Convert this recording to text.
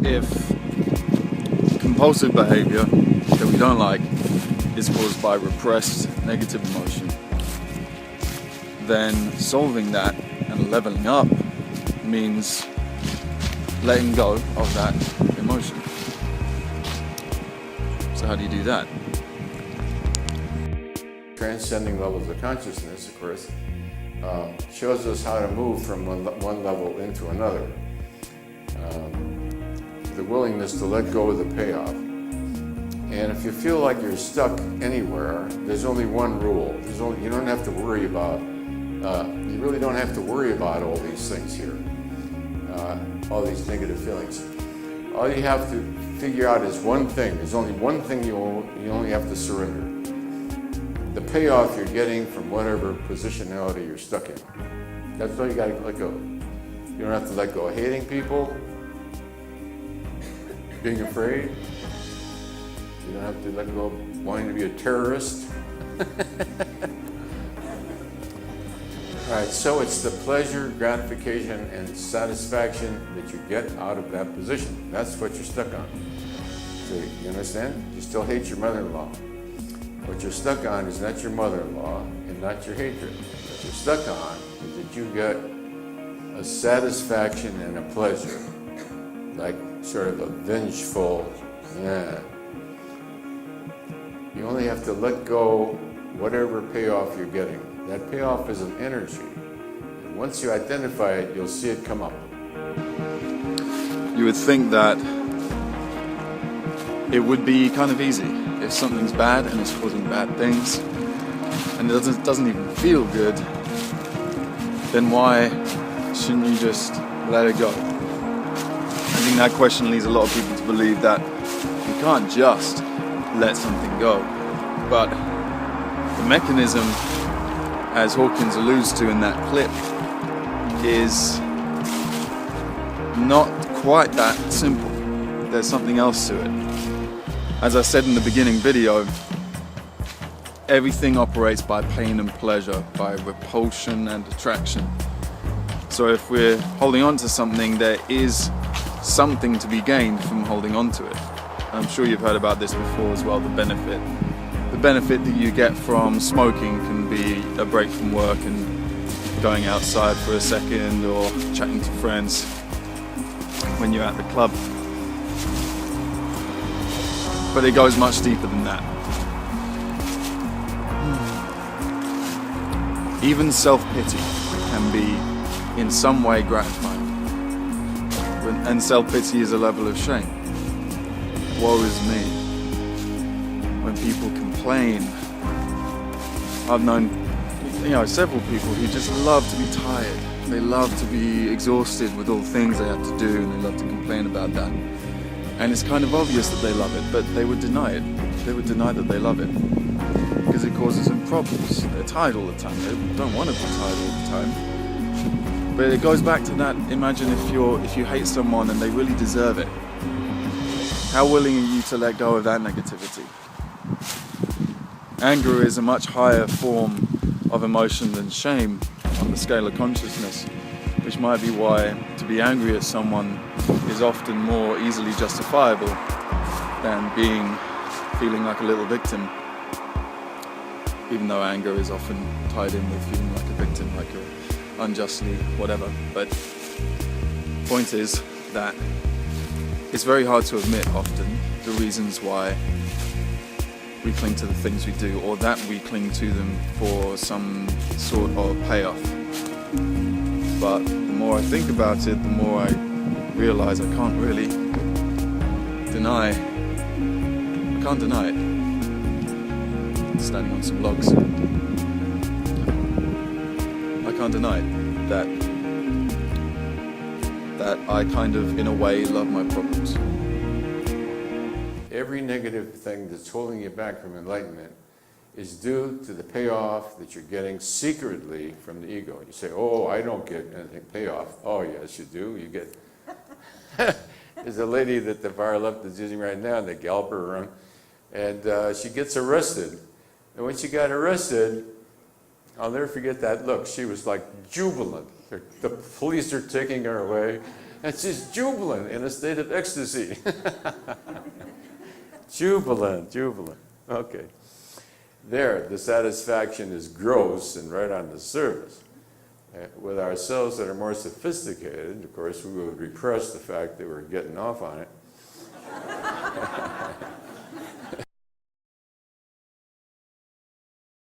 if compulsive behavior that we don't like is caused by repressed negative emotion, then solving that and leveling up means letting go of that emotion. So how do you do that? Transcending levels of consciousness, of course, shows us how to move from one level into another. The willingness to let go of the payoff. And if you feel like you're stuck anywhere, there's only one rule. You don't have to worry about, you really don't have to worry about all these things here, all these negative feelings. All you have to figure out is one thing. There's only one thing you only have to surrender. The payoff you're getting from whatever positionality you're stuck in. That's all you got to let go. You don't have to let go of hating people, being afraid. You don't have to let go of wanting to be a terrorist. All right, so it's the pleasure, gratification, and satisfaction that you get out of that position. That's what you're stuck on. So you understand? You still hate your mother-in-law. What you're stuck on is not your mother-in-law and not your hatred. What you're stuck on is that you get a satisfaction and a pleasure, like sort of a vengeful, You only have to let go whatever payoff you're getting. That payoff is an energy. And once you identify it, you'll see it come up. You would think that it would be kind of easy. If something's bad and it's causing bad things, and it doesn't even feel good, then why shouldn't you just let it go? I think that question leads a lot of people to believe that you can't just let something go. But the mechanism, as Hawkins alludes to in that clip, is not quite that simple. There's something else to it. As I said in the beginning video, everything operates by pain and pleasure, by repulsion and attraction. So if we're holding on to something, there is something to be gained from holding on to it. I'm sure you've heard about this before as well, the benefit. The benefit that you get from smoking can be a break from work and going outside for a second or chatting to friends when you're at the club. But it goes much deeper than that. Even self-pity can be in some way gratifying. And self-pity is a level of shame. Woe is me. When people complain. I've known several people who just love to be tired. They love to be exhausted with all the things they have to do, and they love to complain about that. And it's kind of obvious that they love it, but they would deny it. They would deny that they love it because it causes them problems. They're tired all the time. They don't want to be tired all the time. But it goes back to that. Imagine if you hate someone and they really deserve it. How willing are you to let go of that negativity? Anger is a much higher form of emotion than shame on the scale of consciousness, which might be why to be angry at someone is often more easily justifiable than feeling like a little victim, even though anger is often tied in with feeling like a victim, like you're unjustly whatever. But the point is that it's very hard to admit often the reasons why we cling to the things we do, or that we cling to them for some sort of payoff. But the more I think about it, the more I realize I can't really deny it. I'm standing on some logs. I can't deny it, that I kind of, in a way, love my problems. Every negative thing that's holding you back from enlightenment is due to the payoff that you're getting secretly from the ego. You say, oh, I don't get anything payoff. Oh, yes, you do. You get... There's a lady that the far left is using right now, the Galper run, and she gets arrested. And when she got arrested, I'll never forget that look. She was like jubilant. The police are taking her away. It's just jubilant in a state of ecstasy. Jubilant, jubilant. Okay. There, the satisfaction is gross and right on the surface. With ourselves that are more sophisticated, of course, we would repress the fact that we're getting off on it.